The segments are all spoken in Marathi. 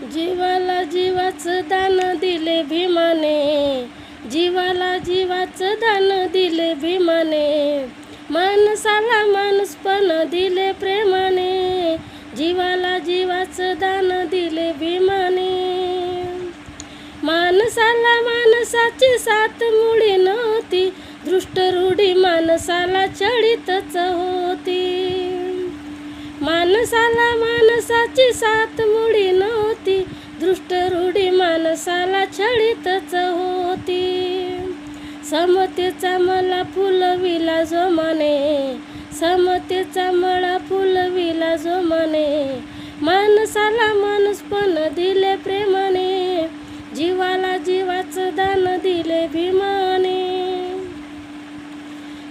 जीवाला जीवाचं दान दिले भीमाने, जीवाला जीवाचं दान दिले भीमाने, माणसाला माणूसपण दिले प्रेमाने, जीवाला जीवाचं दान दिले भीमाने. माणसाला माणसाची साथ मुळी नव्हती, दृष्ट रूढी माणसाला चढीतच होती. माणसाला माणसाची साथ मुळी नव्हती, दृष्ट रूढी माणसाला छळीतच होती. समतेचा मला फुलविला जोमाने, समतेचा मला फुलविला जोमाने, माणसाला माणूसपण दिले प्रेमाने, जीवाला जीवाचं दान दिले भीमाने.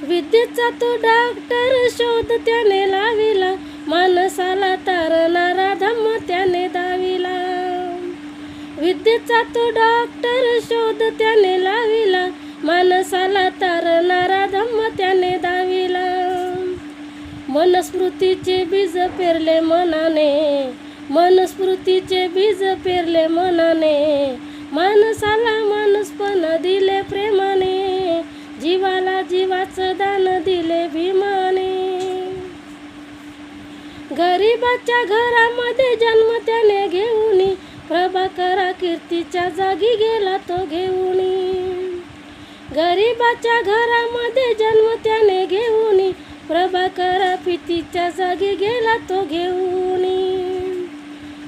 विद्येचा तो डॉक्टर शोध त्याने लाविला, माणसाला तारणारा धम्म त्याने दाविला. विद्येचा तो डॉक्टर शोध त्याने लाविला, माणसाला तारणारा धम्म त्याने दाविला. मनस्मृतीचे बीज पेरले मनाने, मनस्मृतीचे बीज पेरले मनाने, माणसाला माणूसपण दिले प्रेमाने, जीवाला जीवाचं दान दिले भीमाने. गरिबाच्या घरामध्ये जन्म त्याने घेऊनी, प्रभाकरा कीर्तीच्या जागी गेला तो घेऊनी. गरिबाच्या घरामध्ये जन्म त्याने घेऊनी, प्रभाकरा कीर्तीच्या जागी गेला तो घेऊनी.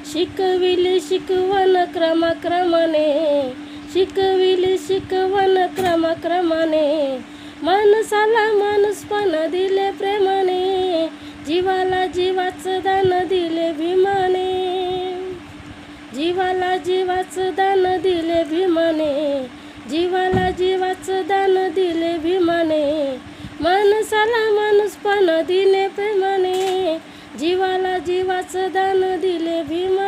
शिकविली शिकवण क्रमाक्रमाने, शिकविली शिकवण क्रमाक्रमाने, माणसाला माणूसपण दिले प्रेमाने, जीवाला जीवाचं दान दिले भीमाने, जीवाला जीवाचं दान दिले भीमाने, जीवाला जीवाचं दान दिले भीमाने, माणसाला माणूसपण दिले प्रेमाने, जीवाला जीवाचं दान दिले भीमाने.